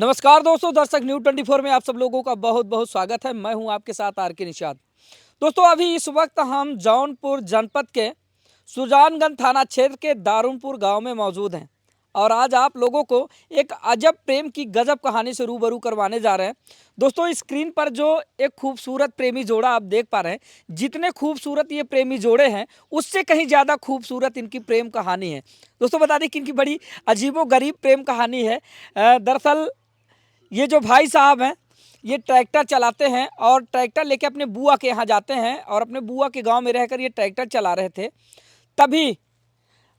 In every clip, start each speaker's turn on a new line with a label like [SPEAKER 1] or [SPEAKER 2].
[SPEAKER 1] नमस्कार दोस्तों, दर्शक न्यूज़ 24 में आप सब लोगों का बहुत बहुत स्वागत है। मैं हूं आपके साथ आर के निषाद। दोस्तों, अभी इस वक्त हम जौनपुर जनपद के सुजानगंज थाना क्षेत्र के दारुमपुर गांव में मौजूद हैं और आज आप लोगों को एक अजब प्रेम की गजब कहानी से रूबरू करवाने जा रहे हैं। दोस्तों, स्क्रीन पर जो एक खूबसूरत प्रेमी जोड़ा आप देख पा रहे हैं, जितने खूबसूरत ये प्रेमी जोड़े हैं उससे कहीं ज़्यादा खूबसूरत इनकी प्रेम कहानी है। दोस्तों, बता दें कि इनकी बड़ी अजीबोगरीब प्रेम कहानी है। दरअसल ये जो भाई साहब हैं, ये ट्रैक्टर चलाते हैं और ट्रैक्टर लेके अपने बुआ के यहाँ जाते हैं और अपने बुआ के गांव में रहकर ये ट्रैक्टर चला रहे थे। तभी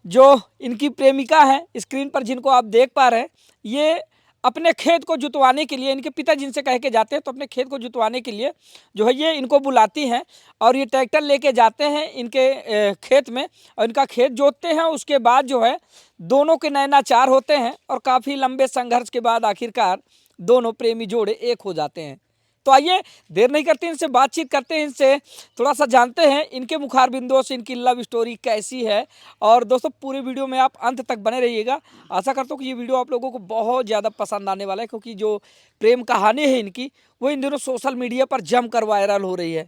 [SPEAKER 1] जो इनकी प्रेमिका है स्क्रीन पर जिनको आप देख पा रहे हैं, ये अपने खेत को जुतवाने के लिए, इनके पिता जिनसे कह के जाते हैं तो अपने खेत को जुतवाने के लिए जो है ये इनको बुलाती हैं और ये ट्रैक्टर लेके जाते हैं इनके खेत में और इनका खेत जोतते हैं। उसके बाद जो है दोनों के नैनाचार होते हैं और काफ़ी लंबे संघर्ष के बाद आखिरकार दोनों प्रेमी जोड़े एक हो जाते हैं। तो आइए देर नहीं करते, इनसे बातचीत करते हैं, इनसे थोड़ा सा जानते हैं इनके मुखार बिंदुओं से इनकी लव स्टोरी कैसी है। और दोस्तों, पूरे वीडियो में आप अंत तक बने रहिएगा। आशा करता हूँ कि ये वीडियो आप लोगों को बहुत ज़्यादा पसंद आने वाला है, क्योंकि जो प्रेम कहानी है इनकी वो इन दिनों सोशल मीडिया पर जमकर वायरल हो रही है।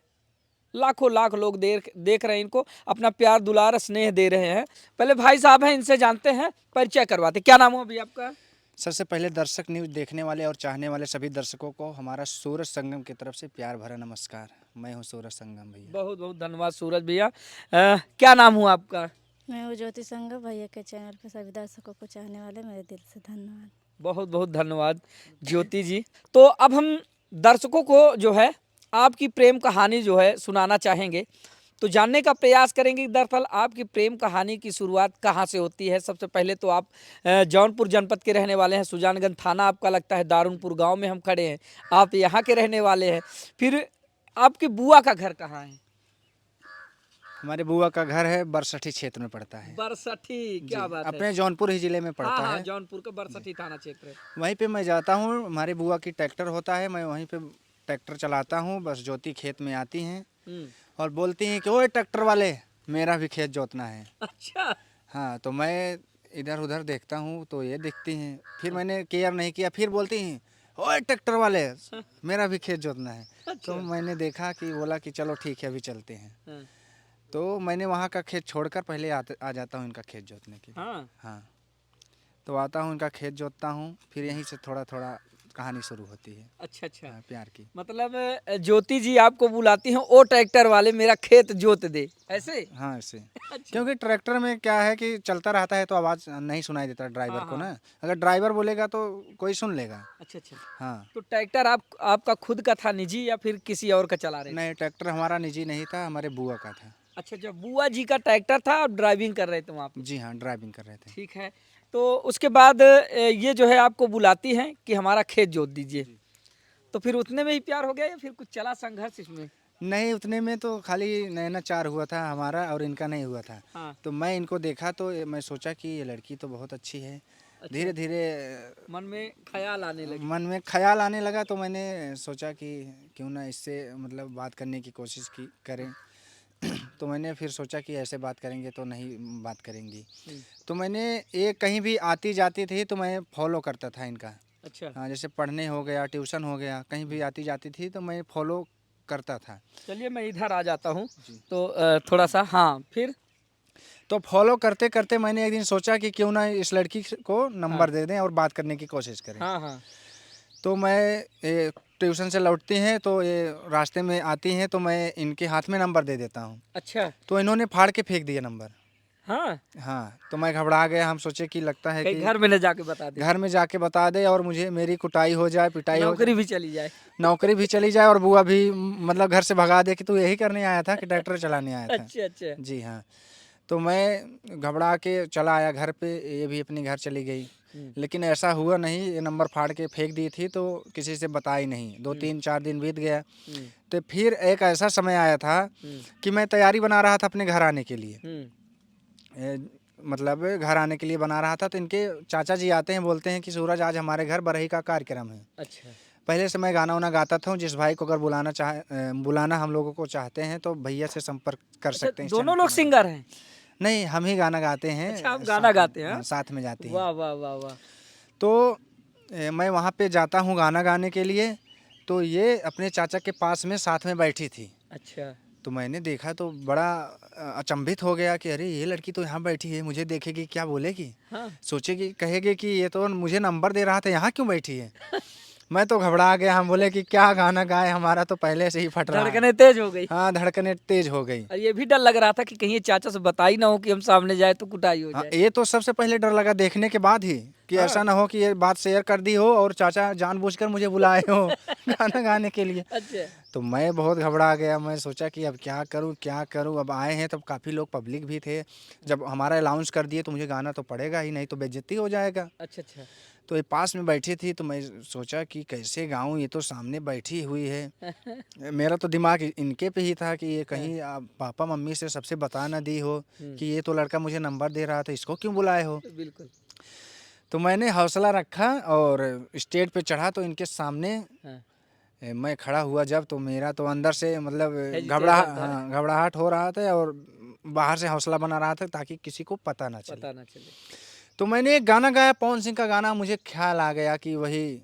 [SPEAKER 1] लाखों लाख लोग देख रहे हैं इनको, अपना प्यार दुलार स्नेह दे रहे हैं। पहले भाई साहब हैं, इनसे जानते हैं, परिचय करवाते। क्या नाम हो अभी आपका?
[SPEAKER 2] सबसे पहले दर्शक न्यूज़ देखने वाले और चाहने वाले सभी दर्शकों को हमारा सूरज संगम की तरफ से प्यार भरा नमस्कार। मैं हूं सूरज संगम भैया।
[SPEAKER 1] बहुत बहुत धन्यवाद सूरज भैया। क्या नाम हुआ आपका?
[SPEAKER 3] मैं वो ज्योति संघ भैया के चैनल पे सभी दर्शकों को चाहने वाले मेरे दिल से धन्यवाद।
[SPEAKER 1] बहुत बहुत धन्यवाद ज्योति जी। तो अब हम दर्शकों को जो है आपकी प्रेम कहानी जो है सुनाना चाहेंगे, तो जानने का प्रयास करेंगे कि दरअसल आपकी प्रेम कहानी की शुरुआत कहाँ से होती है। सबसे पहले तो आप जौनपुर जनपद के रहने वाले हैं, सुजानगंज थाना आपका लगता है, दारुमपुर गांव में हम खड़े हैं, आप यहाँ के रहने वाले हैं। फिर आपकी बुआ का घर कहाँ है?
[SPEAKER 2] हमारे बुआ का घर है बरसठी क्षेत्र में पड़ता है।
[SPEAKER 1] बरसठी, क्या बात है।
[SPEAKER 2] अपने जौनपुर ही जिले में पड़ता
[SPEAKER 1] हाँ,
[SPEAKER 2] है।
[SPEAKER 1] जौनपुर का बरसठी थाना क्षेत्र है।
[SPEAKER 2] वहीं पे मैं जाता हूँ, हमारी बुआ की ट्रैक्टर होता है, मैं वहीं पे ट्रैक्टर चलाता हूँ। बस ज्योति खेत में आती हैं और बोलती हैं कि ओए ट्रैक्टर वाले, मेरा भी खेत जोतना है।
[SPEAKER 1] अच्छा।
[SPEAKER 2] हाँ, तो मैं इधर उधर देखता हूँ तो ये दिखती हैं। फिर मैंने केयर नहीं किया, फिर बोलती हैं ओए ट्रैक्टर वाले, मेरा भी खेत जोतना है। तो मैंने देखा कि बोला कि चलो ठीक है, अभी चलते हैं। तो मैंने वहाँ का खेत छोड़कर पहले आ जाता हूँ इनका खेत जोतने के लिए। हाँ, तो आता हूँ, इनका खेत जोतता हूँ, फिर यहीं से थोड़ा थोड़ा कहानी शुरू होती है।
[SPEAKER 1] अच्छा अच्छा।
[SPEAKER 2] प्यार की।
[SPEAKER 1] मतलब ज्योति जी आपको बुलाती हैं, ओ ट्रैक्टर वाले मेरा खेत जोत दे, ऐसे?
[SPEAKER 2] हाँ, ऐसे।
[SPEAKER 1] अच्छा।
[SPEAKER 2] क्योंकि ट्रैक्टर में क्या है कि चलता रहता है तो आवाज़ नहीं सुनाई देता ड्राइवर
[SPEAKER 1] हाँ
[SPEAKER 2] को
[SPEAKER 1] हाँ।
[SPEAKER 2] ना। अगर ड्राइवर बोलेगा तो कोई सुन लेगा।
[SPEAKER 1] अच्छा अच्छा।
[SPEAKER 2] हाँ।
[SPEAKER 1] तो ट्रैक्टर आपका खुद का था निजी, या फिर किसी और का चला रहे थे?
[SPEAKER 2] नहीं, ट्रैक्टर हमारा निजी नहीं था, हमारे बुआ का था।
[SPEAKER 1] अच्छा अच्छा, बुआ जी का ट्रैक्टर था, आप ड्राइविंग कर रहे थे वहाँ पे?
[SPEAKER 2] जी हाँ, ड्राइविंग कर रहे थे।
[SPEAKER 1] ठीक है। तो उसके बाद ये जो है आपको बुलाती हैं कि हमारा खेत जोत दीजिए। तो फिर उतने में ही प्यार हो गया या फिर कुछ चला संघर्ष इसमें?
[SPEAKER 2] नहीं, उतने में तो खाली नैनाचार हुआ था हमारा और इनका नहीं हुआ था।
[SPEAKER 1] हाँ।
[SPEAKER 2] तो मैं इनको देखा तो मैं सोचा कि ये लड़की तो बहुत अच्छी है।
[SPEAKER 1] अच्छा।
[SPEAKER 2] धीरे धीरे
[SPEAKER 1] मन में ख्याल आने लगे।
[SPEAKER 2] मन में ख्याल आने लगा, तो मैंने सोचा कि क्यों ना इससे मतलब बात करने की कोशिश की करें। तो मैंने फिर सोचा कि ऐसे बात करेंगे तो नहीं बात करेंगी। तो मैंने ये कहीं भी आती जाती थी तो मैं फॉलो करता था इनका।
[SPEAKER 1] अच्छा।
[SPEAKER 2] हाँ, जैसे पढ़ने हो गया, ट्यूशन हो गया, कहीं भी आती जाती थी तो मैं फॉलो करता था।
[SPEAKER 1] चलिए मैं इधर आ जाता हूँ। तो थोड़ा सा, हाँ, फिर?
[SPEAKER 2] तो फॉलो करते करते मैंने एक दिन सोचा कि क्यों ना इस लड़की को नंबर
[SPEAKER 1] हाँ
[SPEAKER 2] दे दें और बात करने की कोशिश करें।
[SPEAKER 1] हाँ हाँ।
[SPEAKER 2] तो मैं ट्यूशन से लौटती हैं तो ये रास्ते में आती हैं तो मैं इनके हाथ में नंबर दे देता हूँ।
[SPEAKER 1] अच्छा।
[SPEAKER 2] तो इन्होंने फाड़ के फेंक दिया नंबर।
[SPEAKER 1] हाँ,
[SPEAKER 2] हाँ, तो मैं घबरा गया। हम सोचे कि लगता है
[SPEAKER 1] कहीं
[SPEAKER 2] कि
[SPEAKER 1] घर में न जाके बता दे,
[SPEAKER 2] घर में जाके बता दे और मुझे मेरी कुटाई हो जाए, पिटाई हो
[SPEAKER 1] नौकरी
[SPEAKER 2] जाए,
[SPEAKER 1] भी चली जाए।
[SPEAKER 2] नौकरी भी चली जाए और बुआ भी मतलब घर से भगा दे कि तू यही करने आया था कि ट्रैक्टर चलाने आया था।
[SPEAKER 1] अच्छा अच्छा।
[SPEAKER 2] जी हाँ। तो मैं घबरा के चला आया घर पे, ये भी अपने घर चली गई। लेकिन ऐसा हुआ नहीं, ये नंबर फाड़ के फेंक दी थी तो किसी से बताई नहीं। 2-3-4 दिन बीत गया। तो फिर एक ऐसा समय आया था कि मैं तैयारी बना रहा था अपने घर आने के लिए। मतलब घर आने के लिए बना रहा था तो इनके चाचा जी आते हैं, बोलते हैं कि सूरज आज हमारे घर बरही का कार्यक्रम है।
[SPEAKER 1] अच्छा।
[SPEAKER 2] पहले से मैं गाना वाना गाता था। जिस भाई को अगर बुलाना हम लोगों को चाहते हैं तो भैया से संपर्क कर
[SPEAKER 1] अच्छा,
[SPEAKER 2] सकते हैं इस चैनल
[SPEAKER 1] दोनों
[SPEAKER 2] के
[SPEAKER 1] लोग
[SPEAKER 2] माध्यम
[SPEAKER 1] सिंगर
[SPEAKER 2] से।
[SPEAKER 1] हैं?
[SPEAKER 2] नहीं, हम ही गाना गाते हैं।
[SPEAKER 1] अच्छा, आप गाना गाते हैं?
[SPEAKER 2] हाँ, साथ में जाती हैं।
[SPEAKER 1] वाह वाह वाह वाह।
[SPEAKER 2] तो मैं वहाँ पे जाता हूँ गाना गाने के लिए, तो ये अपने चाचा के पास में साथ में बैठी थी।
[SPEAKER 1] अच्छा।
[SPEAKER 2] तो मैंने देखा तो बड़ा अचंभित हो गया कि अरे ये लड़की तो यहाँ बैठी है, मुझे देखेगी क्या बोलेगी,
[SPEAKER 1] हाँ।
[SPEAKER 2] सोचेगी कहेगी कि ये तो मुझे नंबर दे रहा था, यहाँ क्यों बैठी है। मैं तो घबरा गया, हम बोले कि क्या गाना गाए, हमारा तो पहले से ही फट रहा है।
[SPEAKER 1] धड़कनें तेज हो गई।
[SPEAKER 2] हाँ, धड़कनें तेज हो गई।
[SPEAKER 1] और ये भी डर लग रहा था कि कहीं ये चाचा से बता ही ना हो कि हम सामने जाए तो कुटाई हो
[SPEAKER 2] हाँ,
[SPEAKER 1] जाए।
[SPEAKER 2] ये तो सबसे पहले डर लगा देखने के बाद ही कि
[SPEAKER 1] हाँ।
[SPEAKER 2] ऐसा ना हो कि ये बात शेयर कर दी हो और चाचा जानबूझकर मुझे बुलाए हो गाना गाने के लिए।
[SPEAKER 1] अच्छा।
[SPEAKER 2] तो मैं बहुत घबरा गया, मैं सोचा कि अब क्या करूं क्या करूं। अब आए हैं तब काफ़ी लोग पब्लिक भी थे, जब हमारा अलाउंस कर दिए तो मुझे गाना तो पड़ेगा ही, नहीं तो बेइज्जती हो जाएगा।
[SPEAKER 1] अच्छा। अच्छा।
[SPEAKER 2] तो ये पास में बैठी थी तो मैं सोचा कि कैसे गाऊं, ये तो सामने बैठी हुई है। मेरा तो दिमाग इनके पे ही था कि ये कहीं पापा मम्मी से सबसे बता ना दी हो कि ये तो लड़का मुझे नंबर दे रहा था, इसको क्यों बुलाए हो।
[SPEAKER 1] बिल्कुल।
[SPEAKER 2] तो मैंने हौसला रखा और स्टेज पे चढ़ा तो इनके सामने
[SPEAKER 1] हाँ।
[SPEAKER 2] मैं खड़ा हुआ जब, तो मेरा तो अंदर से मतलब
[SPEAKER 1] हेजिटेशन था।
[SPEAKER 2] घबराहट हो रहा था और बाहर से हौसला बना रहा था ताकि किसी को पता ना चले।
[SPEAKER 1] पता ना चले।
[SPEAKER 2] तो मैंने एक गाना गाया, पवन सिंह का गाना, मुझे ख्याल आ गया कि वही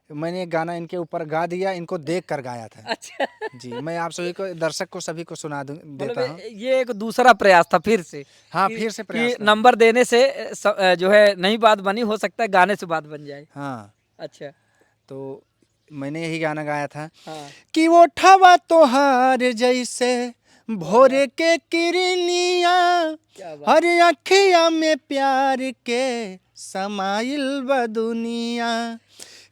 [SPEAKER 2] मैंने एक गाना इनके ऊपर गा दिया, इनको देख कर गाया था।
[SPEAKER 1] अच्छा।
[SPEAKER 2] जी, मैं आप सभी को, दर्शक को, सभी को सुना
[SPEAKER 1] मतलब
[SPEAKER 2] देता हूँ।
[SPEAKER 1] ये एक दूसरा प्रयास था फिर से
[SPEAKER 2] हाँ,
[SPEAKER 1] कि,
[SPEAKER 2] फिर से प्रयास था।
[SPEAKER 1] नंबर देने से जो है नहीं बात बनी, हो सकता है गाने से बात बन जाए।
[SPEAKER 2] हाँ,
[SPEAKER 1] अच्छा।
[SPEAKER 2] तो मैंने यही गाना गाया था
[SPEAKER 1] हाँ।
[SPEAKER 2] कि वो ठवा तोहार जैसे भोरे के किरनिया,
[SPEAKER 1] क्या बात।
[SPEAKER 2] हर अखिया में प्यार के समाइल बा दुनिया,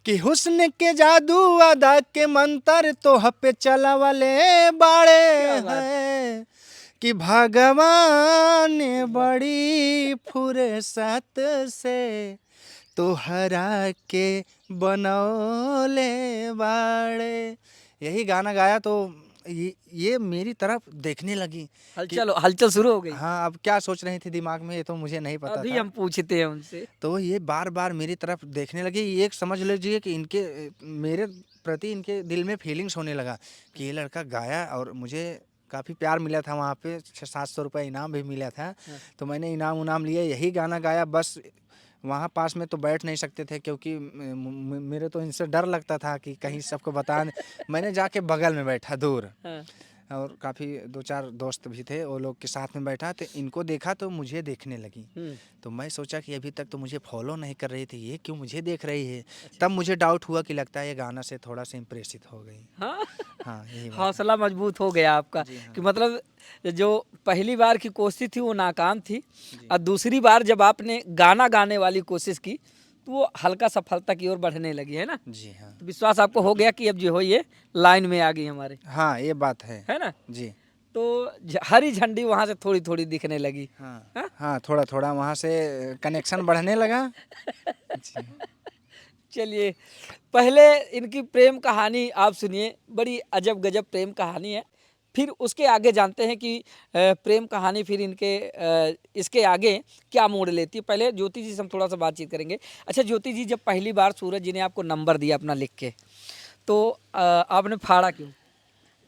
[SPEAKER 2] कि हुस्न के जादू अदा के मंतर तो पे चला वाले बाड़े
[SPEAKER 1] क्या बात।
[SPEAKER 2] हैं, कि भगवान ने बड़ी फुर्सत से तोहरा के बनौले बाड़े। यही गाना गाया तो ये मेरी तरफ देखने लगी कि
[SPEAKER 1] हलचल शुरू हो गई।
[SPEAKER 2] हाँ, अब क्या सोच रही थी दिमाग में ये तो मुझे नहीं पता
[SPEAKER 1] अभी
[SPEAKER 2] था।
[SPEAKER 1] हम पूछते हैं उनसे।
[SPEAKER 2] तो ये बार बार मेरी तरफ देखने लगी, ये एक समझ लीजिए कि इनके मेरे प्रति इनके दिल में फीलिंग्स होने लगा कि ये लड़का गाया और मुझे काफ़ी प्यार मिला था, वहाँ पे 600-700 रुपये इनाम भी मिला था। तो मैंने इनाम उनाम लिया, यही गाना गाया। बस वहाँ पास में तो बैठ नहीं सकते थे क्योंकि मेरे तो इनसे डर लगता था कि कहीं सबको बता मैंने जाके बगल में बैठा दूर,
[SPEAKER 1] हाँ।
[SPEAKER 2] और काफ़ी 2-4 दोस्त भी थे, वो लोग के साथ में बैठा, तो इनको देखा तो मुझे देखने लगी। तो मैं सोचा कि अभी तक तो मुझे फॉलो नहीं कर रही थी, ये क्यों मुझे देख रही है। तब मुझे डाउट हुआ कि लगता है ये गाना से थोड़ा सा इम्प्रेसित हो गई।
[SPEAKER 1] हाँ।
[SPEAKER 2] हाँ, यही बात है।
[SPEAKER 1] हौसला मजबूत हो गया आपका
[SPEAKER 2] जी हाँ।
[SPEAKER 1] कि मतलब जो पहली बार की कोशिश थी वो नाकाम थी, और दूसरी बार जब आपने गाना गाने वाली कोशिश की तो वो हल्का सफलता की ओर बढ़ने लगी, है ना।
[SPEAKER 2] जी हाँ।
[SPEAKER 1] तो विश्वास आपको हो गया कि अब जो हो ये लाइन में आ गई हमारे,
[SPEAKER 2] हाँ, ये बात है
[SPEAKER 1] ना।
[SPEAKER 2] जी।
[SPEAKER 1] तो हरी झंडी वहाँ से थोड़ी थोड़ी दिखने लगी।
[SPEAKER 2] हाँ
[SPEAKER 1] हाँ?
[SPEAKER 2] हाँ, थोड़ा थोड़ा वहाँ से कनेक्शन बढ़ने लगा। जी।
[SPEAKER 1] चलिए, पहले इनकी प्रेम कहानी आप सुनिए, बड़ी अजब गजब प्रेम कहानी है। फिर उसके आगे जानते हैं कि प्रेम कहानी फिर इनके इसके आगे क्या मोड़ लेती है। पहले ज्योति जी से हम थोड़ा सा बातचीत करेंगे। अच्छा ज्योति जी, जब पहली बार सूरज जी ने आपको नंबर दिया अपना लिख के, तो आपने फाड़ा क्यों?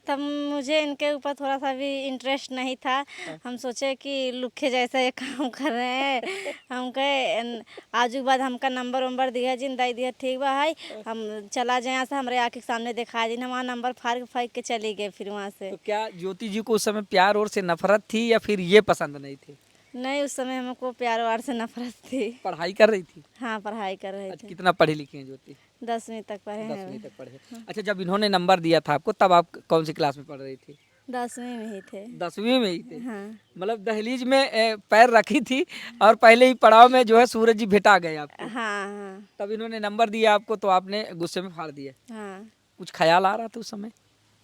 [SPEAKER 3] तब मुझे इनके ऊपर थोड़ा सा भी इंटरेस्ट नहीं था। हम सोचे कि लुखे जैसा ये काम कर रहे हैं। हम कहे आजू बाद हमका नंबर वंबर दिया जिन दे दिया, ठीक बा है, हम चला जाए यहाँ से, हमारे आँख के सामने दिखा दी ना, वहाँ नंबर फाड़ फाड़ के चली गए फिर वहाँ से।
[SPEAKER 1] तो क्या ज्योति जी को उस समय प्यार और से नफरत थी या फिर ये पसंद नहीं थी?
[SPEAKER 3] नहीं, उस समय हमको प्यार वार से नफरत थी।
[SPEAKER 1] पढ़ाई कर रही थी?
[SPEAKER 3] हाँ, पढ़ाई कर रहे
[SPEAKER 1] अच्छा,
[SPEAKER 3] थे।
[SPEAKER 1] कितना पढ़ी लिखी हैं ज्योति?
[SPEAKER 3] 10वीं तक पढ़े हैं।
[SPEAKER 1] 10वीं तक पढ़े। अच्छा, जब इन्होंने नंबर दिया था आपको तब आप कौन सी क्लास में पढ़ रही थी?
[SPEAKER 3] 10वीं में ही थे।
[SPEAKER 1] 10वीं में ही थे?
[SPEAKER 3] हाँ।
[SPEAKER 1] मतलब दहलीज में पैर रखी थी और पहले ही पड़ाव में जो है सूरज जी भेटा गए आपको।
[SPEAKER 3] हाँ हाँ
[SPEAKER 1] तब इन्होंने नंबर दिया आपको तो आपने गुस्से में फाड़ दिया।
[SPEAKER 3] हाँ।
[SPEAKER 1] कुछ ख्याल आ रहा था उस समय?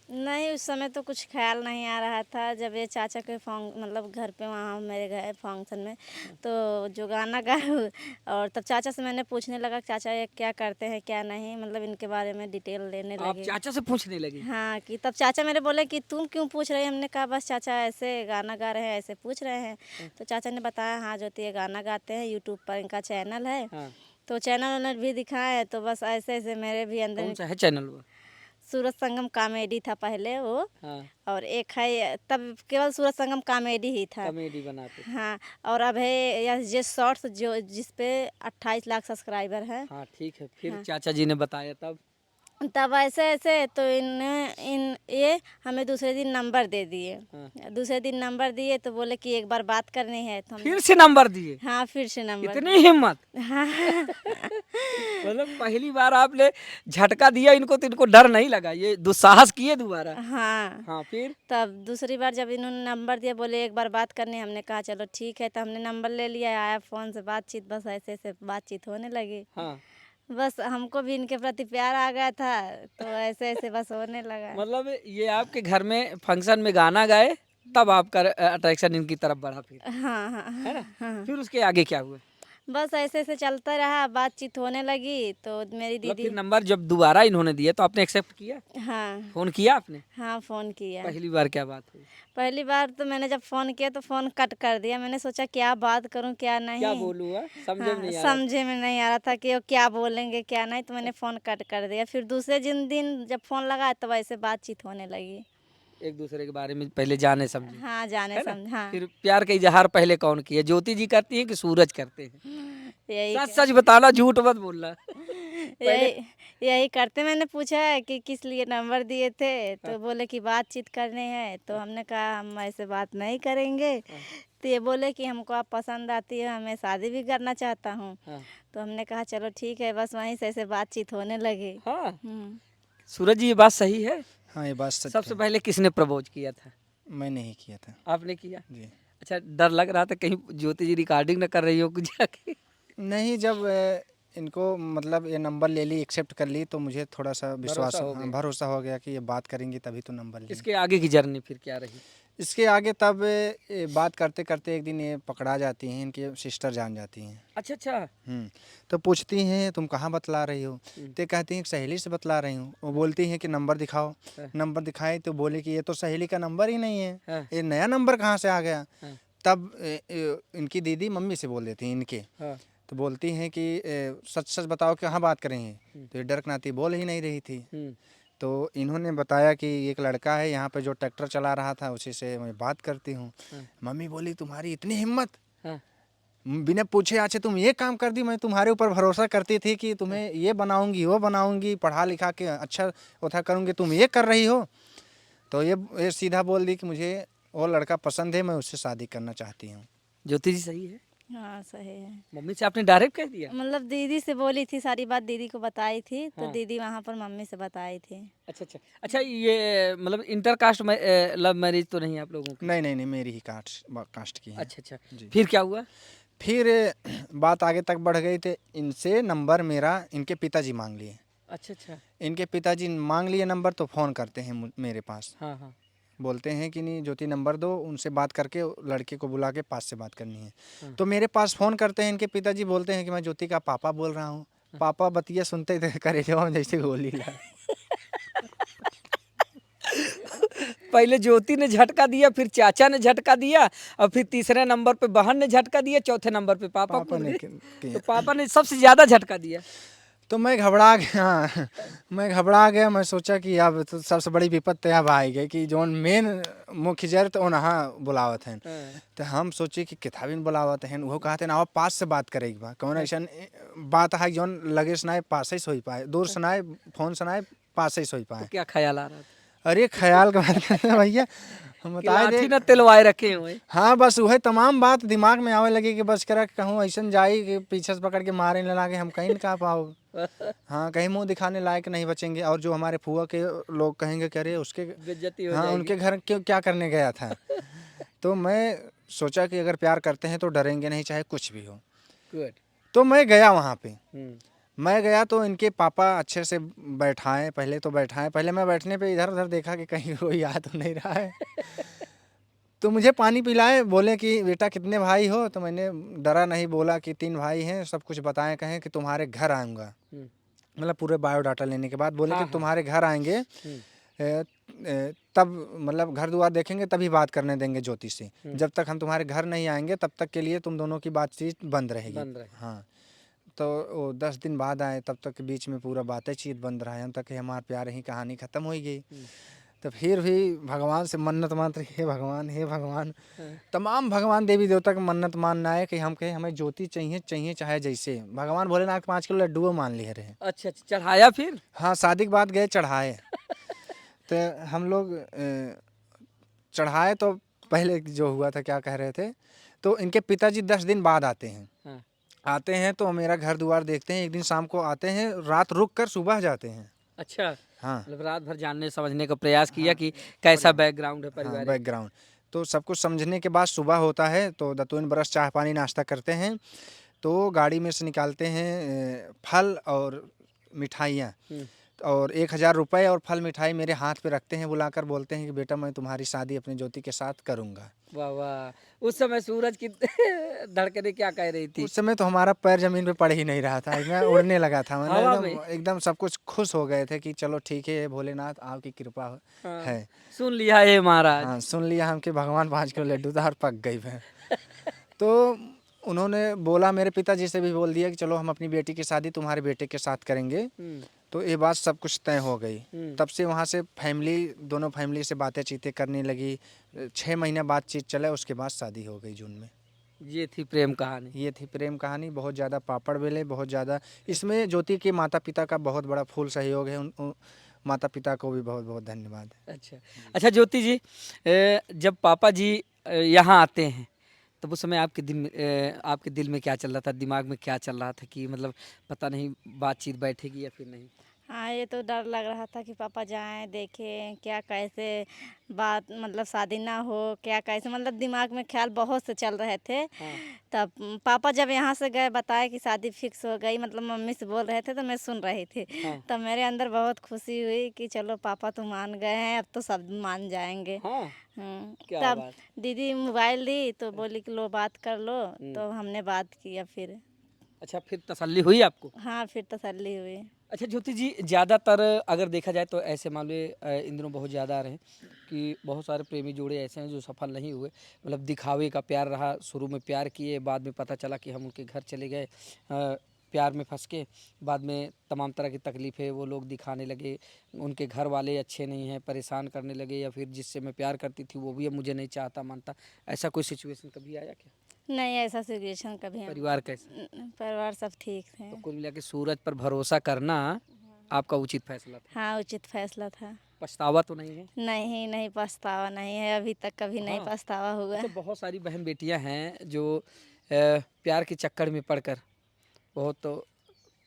[SPEAKER 3] नहीं, उस समय तो कुछ ख्याल नहीं आ रहा था। जब ये चाचा के मतलब घर पे वहाँ मेरे गए फंक्शन में, तो जो गाना गाए, और तब चाचा से मैंने पूछने लगा चाचा ये क्या करते हैं क्या नहीं, मतलब इनके बारे में डिटेल लेने
[SPEAKER 1] आप
[SPEAKER 3] लगे।
[SPEAKER 1] चाचा से पूछने लगी?
[SPEAKER 3] हाँ, कि तब चाचा मेरे बोले कि तुम क्यों पूछ रहे हैं। हमने कहा बस चाचा ऐसे गाना गा रहे हैं, ऐसे पूछ रहे हैं। तो चाचा ने बताया हाँ ज्योति ये गाना गाते हैं, यूट्यूब पर इनका चैनल है।
[SPEAKER 1] हाँ।
[SPEAKER 3] तो चैनल भी दिखाए, तो बस ऐसे ऐसे मेरे भी अंदर
[SPEAKER 1] कौन सा है चैनल वो?
[SPEAKER 3] सूरज संगम कॉमेडी था पहले वो,
[SPEAKER 1] हाँ
[SPEAKER 3] और एक है तब केवल सूरज संगम कॉमेडी ही था।
[SPEAKER 1] कॉमेडी बनाते थे।
[SPEAKER 3] हाँ, और अब है ये शॉर्ट्स जो जिस पे 28 लाख सब्सक्राइबर है।
[SPEAKER 1] हाँ ठीक है, फिर
[SPEAKER 3] हाँ।
[SPEAKER 1] चाचा जी ने बताया तब।
[SPEAKER 3] तब ऐसे ऐसे तो इन ये हमें दूसरे दिन नंबर दे दिए।
[SPEAKER 1] हाँ।
[SPEAKER 3] दूसरे दिन नंबर दिए तो बोले कि एक बार बात करनी है, तो
[SPEAKER 1] फिर से नंबर दिए,
[SPEAKER 3] हाँ फिर से नंबर
[SPEAKER 1] इतनी हिम्मत।
[SPEAKER 3] हाँ
[SPEAKER 1] मतलब पहली बार आपने झटका दिया इनको तो इनको डर नहीं लगा, ये दुस्साहस किए दोबारा।
[SPEAKER 3] हाँ।
[SPEAKER 1] हाँ फिर
[SPEAKER 3] तब दूसरी बार जब इन्होंने नंबर दिया, बोले एक बार बात करनी है, हमने कहा चलो ठीक है। तो हमने नंबर ले लिया, आया फ़ोन से बातचीत, बस ऐसे ऐसे बातचीत होने लगी।
[SPEAKER 1] हाँ
[SPEAKER 3] बस हमको भी इनके प्रति प्यार आ गया था, तो ऐसे ऐसे बस होने लगा।
[SPEAKER 1] मतलब ये आपके घर में फंक्शन में गाना गाए तब आपका अट्रैक्शन इनकी तरफ बढ़ा, फिर
[SPEAKER 3] हाँ हाँ
[SPEAKER 1] है ना।
[SPEAKER 3] हाँ।
[SPEAKER 1] फिर उसके आगे क्या हुआ?
[SPEAKER 3] बस ऐसे ऐसे चलता रहा, बातचीत होने लगी। तो मेरी
[SPEAKER 1] मतलब
[SPEAKER 3] दीदी,
[SPEAKER 1] फिर नंबर जब दोबारा इन्होंने दिया तो आपने एक्सेप्ट किया,
[SPEAKER 3] हाँ
[SPEAKER 1] फोन किया आपने?
[SPEAKER 3] हाँ फ़ोन किया।
[SPEAKER 1] पहली बार क्या बात हुई?
[SPEAKER 3] पहली बार तो मैंने जब फ़ोन किया तो फ़ोन कट कर दिया। मैंने सोचा क्या बात करूं क्या नहीं।
[SPEAKER 1] क्या बोलूँ, समझे में
[SPEAKER 3] हाँ,
[SPEAKER 1] नहीं आ रहा?
[SPEAKER 3] समझे में नहीं आ रहा था कि वो क्या बोलेंगे क्या नहीं, तो मैंने फ़ोन कट कर दिया। फिर दूसरे दिन जब फ़ोन लगा तो वैसे बातचीत होने लगी।
[SPEAKER 1] एक दूसरे के बारे में पहले जाने समझे,
[SPEAKER 3] हाँ, जाने
[SPEAKER 1] है ना।
[SPEAKER 3] समझ, हाँ
[SPEAKER 1] फिर प्यार का इजहार पहले कौन किया, ज्योति जी करती है कि सूरज करते हैं?
[SPEAKER 3] यही
[SPEAKER 1] सच सच बताना, झूठ मत बोलना।
[SPEAKER 3] यही यही करते। मैंने पूछा है कि किस लिए नंबर दिए थे, तो बोले कि बातचीत करने हैं। तो हमने कहा हम ऐसे बात नहीं करेंगे। तो ये बोले कि हमको आप पसंद आती है, मैं शादी भी करना चाहता हूँ।
[SPEAKER 1] हाँ
[SPEAKER 3] तो हमने कहा चलो ठीक है, बस वहीं से ऐसे बातचीत होने लगी।
[SPEAKER 1] हाँ,
[SPEAKER 3] हम्म।
[SPEAKER 1] सूरज जी ये बात सही है?
[SPEAKER 2] हाँ ये बात सच
[SPEAKER 1] सबसे
[SPEAKER 2] है।
[SPEAKER 1] पहले किसने प्रपोज किया था?
[SPEAKER 2] मैंने ही किया था
[SPEAKER 1] आपने किया?
[SPEAKER 2] जी।
[SPEAKER 1] अच्छा, डर लग रहा था कहीं ज्योति जी रिकॉर्डिंग ना कर रही हो कुछ जाके?
[SPEAKER 2] नहीं, जब इनको मतलब ये नंबर ले ली, एक्सेप्ट कर ली, तो मुझे थोड़ा सा विश्वास,
[SPEAKER 1] भरोसा हो
[SPEAKER 2] हाँ,
[SPEAKER 1] गया।
[SPEAKER 2] भरोसा हो गया कि ये बात करेंगी तभी तो नंबर लेंगे।
[SPEAKER 1] इसके आगे की जर्नी फिर क्या रही?
[SPEAKER 2] इसके आगे तब बात करते करते एक दिन ये पकड़ा जाती हैं, इनकी सिस्टर जान जाती हैं।
[SPEAKER 1] अच्छा अच्छा।
[SPEAKER 2] तो पूछती हैं तुम कहाँ बतला रही हो? तो कहती हैं सहेली से बतला रही हूँ। वो बोलती हैं कि नंबर दिखाओ।
[SPEAKER 1] हाँ।
[SPEAKER 2] नंबर दिखाए तो बोले कि ये तो सहेली का नंबर ही नहीं है,
[SPEAKER 1] हाँ।
[SPEAKER 2] ये नया नंबर कहाँ से आ गया?
[SPEAKER 1] हाँ।
[SPEAKER 2] तब इनकी दीदी मम्मी से बोल देती हैं इनके।
[SPEAKER 1] हाँ।
[SPEAKER 2] तो बोलती हैं कि सच सच बताओ कहाँ बात करेंगे? तो ये डरकनाती बोल ही नहीं रही थी। तो इन्होंने बताया कि एक लड़का है यहाँ पे जो ट्रैक्टर चला रहा था, उसी से मैं बात करती हूँ। मम्मी बोली तुम्हारी इतनी हिम्मत,
[SPEAKER 1] हाँ।
[SPEAKER 2] बिना पूछे आछे तुम ये काम कर दी। मैं तुम्हारे ऊपर भरोसा करती थी कि तुम्हें ये बनाऊंगी वो बनाऊंगी, पढ़ा लिखा के अच्छा उठा करूंगी, तुम ये कर रही हो। तो ये सीधा बोल दी कि मुझे वो लड़का पसंद है, मैं उससे शादी करना चाहती हूँ।
[SPEAKER 1] ज्योति जी सही है?
[SPEAKER 3] हाँ सही है।
[SPEAKER 1] मम्मी से आपने डायरेक्ट कह दिया?
[SPEAKER 3] मतलब दीदी से बोली थी, सारी बात दीदी को बताई थी। तो
[SPEAKER 1] हाँ।
[SPEAKER 3] दीदी वहाँ पर मम्मी से बताई थी।
[SPEAKER 1] अच्छा अच्छा अच्छा, ये मतलब इंटर कास्ट में लव मैरिज तो नहीं आप लोगों की?
[SPEAKER 2] नहीं नहीं नहीं, मेरी ही कास्ट की है।
[SPEAKER 1] अच्छा अच्छा,
[SPEAKER 2] जी।
[SPEAKER 1] फिर क्या हुआ?
[SPEAKER 2] फिर बात आगे तक बढ़ गई तो इनसे नंबर मेरा इनके पिताजी मांग लिए।
[SPEAKER 1] अच्छा अच्छा।
[SPEAKER 2] इनके पिताजी मांग लिए नंबर, तो फ़ोन करते हैं मेरे पास।
[SPEAKER 1] हाँ हाँ।
[SPEAKER 2] बोलते हैं कि नहीं ज्योति नंबर दो, उनसे बात करके लड़के को बुला के पास से बात करनी है।
[SPEAKER 1] हाँ।
[SPEAKER 2] तो मेरे पास फ़ोन करते हैं इनके पिताजी, बोलते हैं कि मैं ज्योति का पापा बोल रहा हूँ। पापा बतिया सुनते थे करे जवाब जैसे गोली ला।
[SPEAKER 1] पहले ज्योति ने झटका दिया, फिर चाचा ने झटका दिया, और फिर तीसरे नंबर पे बहन ने झटका दिया, चौथे नंबर पे पापा
[SPEAKER 2] पापा
[SPEAKER 1] कूद
[SPEAKER 2] ने
[SPEAKER 1] गए। तो पापा ने सबसे ज्यादा झटका दिया।
[SPEAKER 2] तो मैं घबरा गया। मैं घबरा गया। मैं सोचा कि अब तो सबसे बड़ी विपत तो अब आई गई कि जोन मेन मुख्य जर तो वहाँ बुलावत हैं। तो हम सोचे कि कितना भी बुलावत हैं, वो कहते ना आप पास से बात करेगी बा कौन ऐसा बात है जोन लगे सुनाए पास ही सोई पाए, दूर सुनाए फोन सुनाए पास ही सोई
[SPEAKER 1] तो
[SPEAKER 2] पाए।
[SPEAKER 1] क्या ख्याल आ रहा था?
[SPEAKER 2] अरे ख्याल का बात करते हैं भैया, हम
[SPEAKER 1] कि
[SPEAKER 2] बताए
[SPEAKER 1] लाठी
[SPEAKER 2] दे।
[SPEAKER 1] न तिलवाए रखे हुए।
[SPEAKER 2] हाँ बस वही तमाम बात दिमाग में आवे लगी कि बस करा कहूँ ऐसा जाई कि पीछे से पकड़ के मारे न लागे, हम कहीं नहीं कहा पाओ। हाँ कहीं मुंह दिखाने लायक नहीं बचेंगे, और जो हमारे फुआ के लोग कहेंगे कि अरे उसके
[SPEAKER 1] बेइज्जती हो
[SPEAKER 2] हाँ
[SPEAKER 1] जाएगी।
[SPEAKER 2] उनके घर क्यों क्या करने गया था। तो मैं सोचा कि अगर प्यार करते हैं तो डरेंगे नहीं, चाहे कुछ भी हो।
[SPEAKER 1] गुड।
[SPEAKER 2] तो मैं गया वहाँ पे। मैं गया तो इनके पापा अच्छे से बैठाएं, पहले तो बैठाएं। पहले मैं बैठने पे इधर उधर देखा कि कहीं कोई आ तो नहीं रहा है। तो मुझे पानी पिलाए, बोले कि बेटा कितने भाई हो? तो मैंने डरा नहीं, बोला कि 3 भाई हैं। सब कुछ बताएं, कहें कि तुम्हारे घर आऊँगा, मतलब पूरे बायोडाटा लेने के बाद बोले
[SPEAKER 1] हाँ,
[SPEAKER 2] कि तुम्हारे घर आएंगे, तब मतलब घर द्वार देखेंगे तभी बात करने देंगे ज्योति से। जब तक हम तुम्हारे घर नहीं आएंगे तब तक के लिए तुम दोनों की बातचीत बंद रहेगी।
[SPEAKER 1] बंद रहे।
[SPEAKER 2] हाँ तो वो 10 दिन बाद आए, तब तक के बीच में पूरा बातचीत बंद रहा, हम तक हमारा प्यार ही कहानी ख़त्म हो गई। तो फिर भी भगवान से मन्नत मानते, हे भगवान, हे भगवान, तमाम भगवान देवी देवता की मन्नत मानना है कि हम कहे हमें ज्योति चाहिए, चाहिए चाहे जैसे। भगवान भोलेनाथ 5 किलो लड्डू मान लिए रहे।
[SPEAKER 1] अच्छा अच्छा, चढ़ाया फिर?
[SPEAKER 2] हाँ, शादी के बाद गए चढ़ाए। तो हम लोग चढ़ाए तो पहले जो हुआ था, क्या कह रहे थे, तो इनके पिताजी 10 दिन बाद आते हैं।
[SPEAKER 1] हाँ।
[SPEAKER 2] आते हैं तो मेरा घर द्वार देखते हैं। एक दिन शाम को आते हैं, रात रुक कर सुबह जाते हैं।
[SPEAKER 1] अच्छा,
[SPEAKER 2] हाँ
[SPEAKER 1] मतलब रात भर जानने समझने का प्रयास किया कि कैसा बैकग्राउंड है
[SPEAKER 2] हाँ,
[SPEAKER 1] परिवार।
[SPEAKER 2] बैकग्राउंड तो सब कुछ समझने के बाद सुबह होता है तो दतून ब्रश चाय पानी नाश्ता करते हैं। तो गाड़ी में से निकालते हैं फल और मिठाइयाँ, और 1000 रुपये और फल मिठाई मेरे हाथ पे रखते हैं, बुलाकर बोलते हैं कि बेटा मैं तुम्हारी शादी अपनी ज्योति के साथ करूँगा।
[SPEAKER 1] वाह वाह, उस समय सूरज की धड़कनें क्या कह रही थी?
[SPEAKER 2] उस समय तो हमारा पैर जमीन पे पड़ ही नहीं रहा था, मैं उड़ने लगा था। मैंने
[SPEAKER 1] हवा
[SPEAKER 2] एकदम एकदम सब कुछ खुश हो गए थे कि चलो ठीक है भोलेनाथ आपकी कृपा
[SPEAKER 1] हाँ,
[SPEAKER 2] है।
[SPEAKER 1] सुन लिया ये महाराज।
[SPEAKER 2] हाँ, सुन लिया हम कि भगवान 5 किलो लड्डू था और पक गई मैं। तो उन्होंने बोला, मेरे पिताजी से भी बोल दिया कि चलो हम अपनी बेटी की शादी तुम्हारे बेटे के साथ करेंगे। तो ये बात सब कुछ तय हो गई। तब से वहाँ से फैमिली, दोनों फैमिली से बातें चीतें करने लगी। 6 महीने बातचीत चले, उसके बाद शादी हो गई जून में।
[SPEAKER 1] ये थी प्रेम कहानी।
[SPEAKER 2] ये थी प्रेम कहानी। बहुत ज़्यादा पापड़ बेले, बहुत ज़्यादा इसमें ज्योति के माता पिता का बहुत बड़ा फुल सहयोग है। उन माता पिता को भी बहुत बहुत धन्यवाद।
[SPEAKER 1] अच्छा अच्छा, ज्योति जी, जब पापा जी यहाँ आते हैं तब उस समय आपके दिल में क्या चल रहा था, दिमाग में क्या चल रहा था कि मतलब पता नहीं बातचीत बैठेगी या फिर नहीं?
[SPEAKER 3] हाँ, ये तो डर लग रहा था कि पापा जाएं देखें क्या कैसे बात, मतलब शादी ना हो क्या कैसे, मतलब दिमाग में ख्याल बहुत से चल रहे थे। तब पापा जब यहाँ से गए बताए कि शादी फिक्स हो गई, मतलब मम्मी से बोल रहे थे तो मैं सुन रही थी। तब मेरे अंदर बहुत खुशी हुई कि चलो पापा तो मान गए हैं, अब तो सब मान जाएंगे।
[SPEAKER 1] क्या
[SPEAKER 3] तब
[SPEAKER 1] बात।
[SPEAKER 3] दीदी मोबाइल दी तो बोली कि लो बात कर लो, तो हमने बात किया फिर।
[SPEAKER 1] अच्छा, फिर तसल्ली हुई आपको?
[SPEAKER 3] हाँ, फिर तसल्ली हुई।
[SPEAKER 1] अच्छा ज्योति जी, ज़्यादातर अगर देखा जाए तो ऐसे मामले इन दिनों बहुत ज़्यादा आ रहे हैं कि बहुत सारे प्रेमी जोड़े ऐसे हैं जो सफल नहीं हुए, मतलब दिखावे का प्यार रहा। शुरू में प्यार किए, बाद में पता चला कि हम उनके घर चले गए, प्यार में फंस के, बाद में तमाम तरह की तकलीफ़ें वो लोग दिखाने लगे। उनके घर वाले अच्छे नहीं हैं, परेशान करने लगे, या फिर जिससे मैं प्यार करती थी वो भी अब मुझे नहीं चाहता मानता। ऐसा कोई सिचुएशन कभी आया क्या?
[SPEAKER 3] नहीं, ऐसा सिचुएशन कभी
[SPEAKER 1] परिवार कैसे?
[SPEAKER 3] परिवार सब ठीक थे।
[SPEAKER 1] तो कुल मिला के सूरज पर भरोसा करना आपका उचित फैसला था?
[SPEAKER 3] हाँ, उचित फैसला था।
[SPEAKER 1] पछतावा तो नहीं है?
[SPEAKER 3] नहीं, नहीं पछतावा नहीं है, अभी तक कभी नहीं पछतावा हुआ।
[SPEAKER 1] अच्छा, बहुत सारी बहन बेटियां हैं जो प्यार के चक्कर में पड़कर बहुत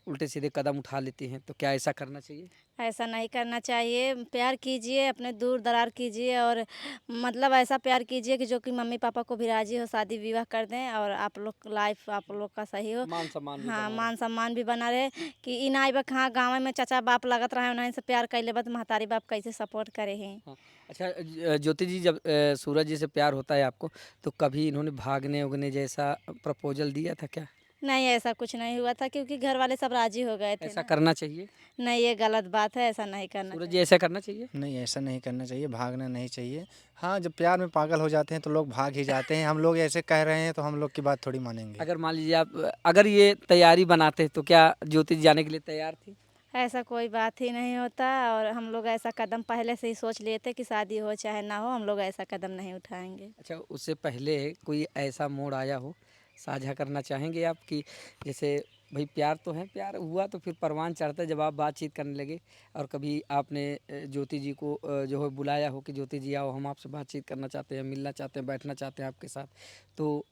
[SPEAKER 1] उल्टे सीधे कदम उठा लेती हैं, तो क्या ऐसा करना चाहिए?
[SPEAKER 3] ऐसा नहीं करना चाहिए। प्यार कीजिए, अपने दूर दरार कीजिए, और मतलब ऐसा प्यार कीजिए कि जो कि मम्मी पापा को भी राजी हो, शादी विवाह कर दें और आप लोग लाइफ आप लोग का सही हो।
[SPEAKER 1] मान सम्मान भी
[SPEAKER 3] हाँ,
[SPEAKER 1] बना
[SPEAKER 3] मान सम्मान भी बना रहे कि इन आई बा कहाँ गाँव में चाचा बाप लगत रहे, उन्हीं से प्यार कैले बा तो महतारी बाप कैसे सपोर्ट करे हैं।
[SPEAKER 1] हाँ। अच्छा ज्योति जी, जब सूरज जी से प्यार होता है आपको, तो कभी इन्होंने भागने उगने जैसा प्रपोजल दिया था क्या?
[SPEAKER 3] नहीं, ऐसा कुछ नहीं हुआ था क्योंकि घर वाले सब राजी हो गए थे
[SPEAKER 1] ऐसा
[SPEAKER 3] ना।
[SPEAKER 1] करना चाहिए?
[SPEAKER 3] नहीं, ये गलत बात है, ऐसा नहीं करना
[SPEAKER 1] सूरज
[SPEAKER 3] चाहिए।
[SPEAKER 1] जी, ऐसा करना चाहिए?
[SPEAKER 2] नहीं, ऐसा नहीं करना चाहिए, भागना नहीं चाहिए। हाँ, जब प्यार में पागल हो जाते हैं तो लोग भाग ही जाते हैं। हम लोग ऐसे कह रहे हैं तो हम लोग की बात थोड़ी मानेंगे।
[SPEAKER 1] अगर मान लीजिए आप अगर ये तैयारी बनाते तो क्या ज्योति जी जाने के लिए तैयार थी?
[SPEAKER 3] ऐसा कोई बात ही नहीं होता, और हम लोग ऐसा कदम पहले से ही सोच लिए थे कि शादी हो चाहे ना हो, हम लोग ऐसा कदम नहीं उठाएंगे।
[SPEAKER 1] अच्छा, उससे पहले कोई ऐसा मोड़ आया हो, साझा करना चाहेंगे आप कि जैसे भाई प्यार तो है, प्यार हुआ तो फिर परवान चढ़ता है जब आप बातचीत करने लगे, और कभी आपने ज्योति जी को जो है बुलाया हो कि ज्योति जी आओ, हम आपसे बातचीत करना चाहते हैं, मिलना चाहते हैं, बैठना चाहते हैं आपके साथ, तो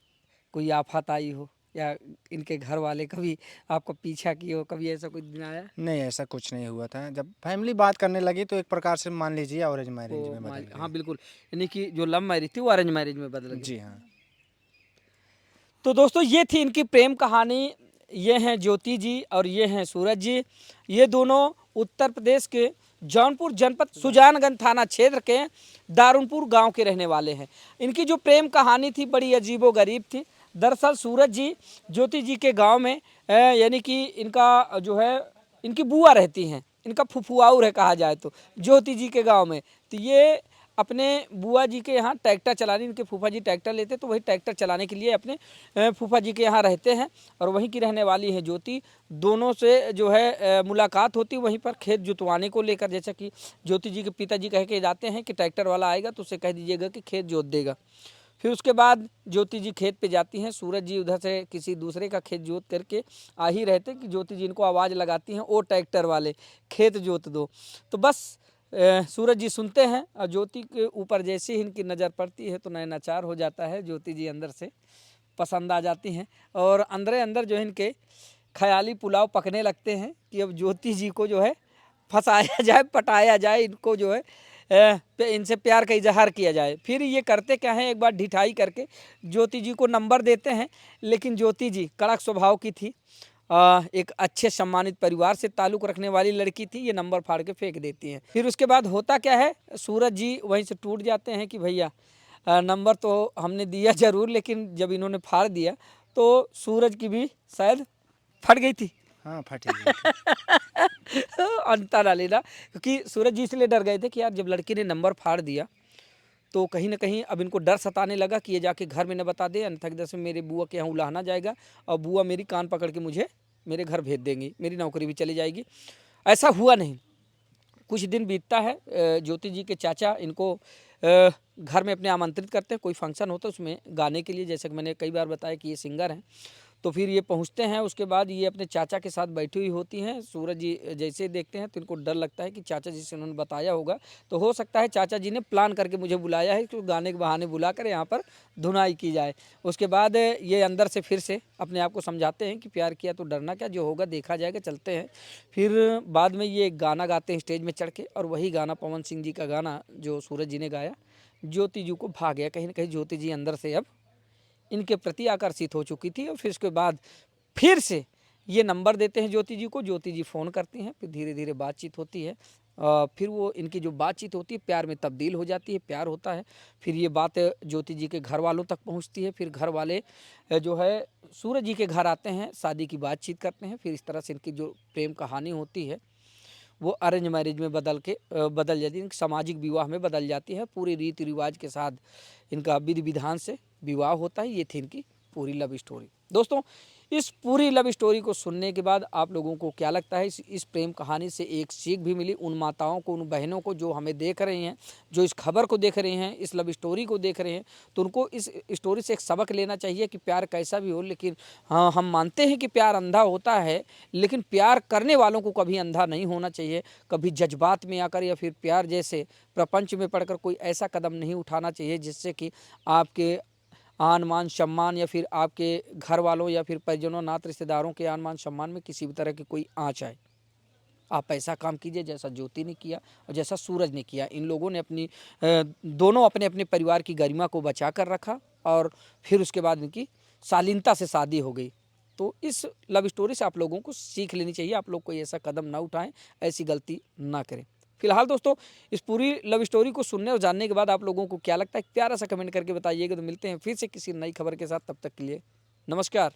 [SPEAKER 1] कोई आफत आई हो या इनके घर वाले कभी आपका पीछा किए हो, कभी ऐसा कोई दिन आया?
[SPEAKER 2] नहीं, ऐसा कुछ नहीं हुआ था। जब फैमिली बात करने लगी तो एक प्रकार से मान लीजिए ऑरेंज मैरिज में बदल
[SPEAKER 1] हाँ
[SPEAKER 2] गई।
[SPEAKER 1] बिल्कुल, यानी कि जो लव मैरिज थी वो अरेंज मैरिज में बदल गई।
[SPEAKER 2] जी हाँ।
[SPEAKER 1] तो दोस्तों, ये थी इनकी प्रेम कहानी। ये हैं ज्योति जी और ये हैं सूरज जी। ये दोनों उत्तर प्रदेश के जौनपुर जनपद सुजानगंज थाना क्षेत्र के दारुनपुर गांव के रहने वाले हैं। इनकी जो प्रेम कहानी थी बड़ी अजीबोगरीब थी। दरअसल सूरज जी ज्योति जी के गांव में यानी कि इनका जो है इनकी बुआ रहती हैं, इनका फुफुआउर है कहा जाए तो, ज्योति जी के गांव में। तो ये अपने बुआ जी के यहाँ ट्रैक्टर चलाने, इनके फूफा जी ट्रैक्टर लेते तो वही ट्रैक्टर चलाने के लिए अपने फूफा जी के यहाँ रहते हैं और वहीं की रहने वाली है ज्योति। दोनों से जो है मुलाकात होती वहीं पर खेत जुतवाने को लेकर। जैसा कि ज्योति जी के पिताजी कह के जाते हैं कि ट्रैक्टर वाला आएगा तो उसे कह दीजिएगा कि खेत जोत देगा। फिर उसके बाद ज्योति जी खेत पे जाती हैं। सूरज जी उधर से किसी दूसरे का खेत जोत करके आ ही रहते कि ज्योति जी इनको आवाज़ लगाती हैं, ओ ट्रैक्टर वाले खेत जोत दो। तो बस सूरज जी सुनते हैं और ज्योति के ऊपर जैसे ही इनकी नज़र पड़ती है तो नैनाचार हो जाता है। ज्योति जी अंदर से पसंद आ जाती हैं और अंदर अंदर जो है इनके ख्याली पुलाव पकने लगते हैं कि अब ज्योति जी को जो है फंसाया जाए, पटाया जाए, इनको जो है इनसे प्यार का इजहार किया जाए। फिर ये करते क्या हैं, एक बार ढिठाई करके ज्योति जी को नंबर देते हैं, लेकिन ज्योति जी कड़क स्वभाव की थी, एक अच्छे सम्मानित परिवार से ताल्लुक़ रखने वाली लड़की थी, ये नंबर फाड़ के फेंक देती हैं। फिर उसके बाद होता क्या है, सूरज जी वहीं से टूट जाते हैं कि भैया नंबर तो हमने दिया ज़रूर, लेकिन जब इन्होंने फाड़ दिया तो सूरज की भी शायद फट गई थी।
[SPEAKER 2] हाँ, फटी हुई।
[SPEAKER 1] अंतर ना लेना, क्योंकि सूरज जी इसलिए डर गए थे कि यार जब लड़की ने नंबर फाड़ दिया तो कहीं ना कहीं अब इनको डर सताने लगा कि ये जाके घर में न बता दे, अन्यथा इधर से मेरे बुआ के यहाँ उलाहना जाएगा और बुआ मेरी कान पकड़ के मुझे मेरे घर भेज देंगी, मेरी नौकरी भी चली जाएगी। ऐसा हुआ नहीं। कुछ दिन बीतता है, ज्योति जी के चाचा इनको घर में अपने आमंत्रित करते हैं, कोई फंक्शन होता है उसमें गाने के लिए, जैसे कि मैंने कई बार बताया कि ये सिंगर हैं। तो फिर ये पहुंचते हैं, उसके बाद ये अपने चाचा के साथ बैठी हुई होती हैं। सूरज जी जैसे ही देखते हैं तो इनको डर लगता है कि चाचा जी से उन्होंने बताया होगा, तो हो सकता है चाचा जी ने प्लान करके मुझे बुलाया है कि गाने के बहाने बुला कर यहाँ पर धुनाई की जाए। उसके बाद ये अंदर से फिर से अपने आप को समझाते हैं कि प्यार किया तो डरना क्या, जो होगा देखा जाएगा, चलते हैं। फिर बाद में ये एक गाना गाते हैं स्टेज में चढ़ के, और वही गाना पवन सिंह जी का गाना जो सूरज जी ने गाया, ज्योति जी को भा गया। कहीं ना कहीं ज्योति जी अंदर से अब इनके प्रति आकर्षित हो चुकी थी। और फिर उसके बाद फिर से ये नंबर देते हैं ज्योति जी को, ज्योति जी फ़ोन करती हैं, फिर धीरे धीरे बातचीत होती है। फिर वो इनकी जो बातचीत होती है प्यार में तब्दील हो जाती है, प्यार होता है। फिर ये बात ज्योति जी के घर वालों तक पहुंचती है। फिर घर वाले जो है सूरज जी के घर आते हैं, शादी की बातचीत करते हैं। फिर इस तरह से इनकी जो प्रेम कहानी होती है वो अरेंज मैरिज में बदल जाती है, सामाजिक विवाह में बदल जाती है। पूरे रीति रिवाज के साथ इनका विधि विधान से विवाह होता है। ये थी इनकी पूरी लव स्टोरी। दोस्तों, इस पूरी लव स्टोरी को सुनने के बाद आप लोगों को क्या लगता है? इस प्रेम कहानी से एक सीख भी मिली उन माताओं को, उन बहनों को जो हमें देख रही हैं, जो इस खबर को देख रही हैं, इस लव स्टोरी को देख रहे हैं, तो उनको इस स्टोरी से एक सबक लेना चाहिए कि प्यार कैसा भी हो, लेकिन हाँ, हम मानते हैं कि प्यार अंधा होता है, लेकिन प्यार करने वालों को कभी अंधा नहीं होना चाहिए। कभी जज्बात में आकर या फिर प्यार जैसे प्रपंच में पढ़कर कोई ऐसा कदम नहीं उठाना चाहिए जिससे कि आपके आन मान सम्मान या फिर आपके घर वालों या फिर परिजनों नात रिश्तेदारों के आन मान सम्मान में किसी भी तरह की कोई आँच आए। आप ऐसा काम कीजिए जैसा ज्योति ने किया और जैसा सूरज ने किया। इन लोगों ने दोनों अपने अपने परिवार की गरिमा को बचा कर रखा और फिर उसके बाद इनकी शालीनता से शादी हो गई। तो इस लव स्टोरी से आप लोगों को सीख लेनी चाहिए। आप लोग कोई ऐसा कदम ना उठाएं, ऐसी गलती ना करें। फिलहाल दोस्तों, इस पूरी लव स्टोरी को सुनने और जानने के बाद आप लोगों को क्या लगता है, प्यारा सा कमेंट करके बताइएगा। तो मिलते हैं फिर से किसी नई खबर के साथ, तब तक के लिए नमस्कार।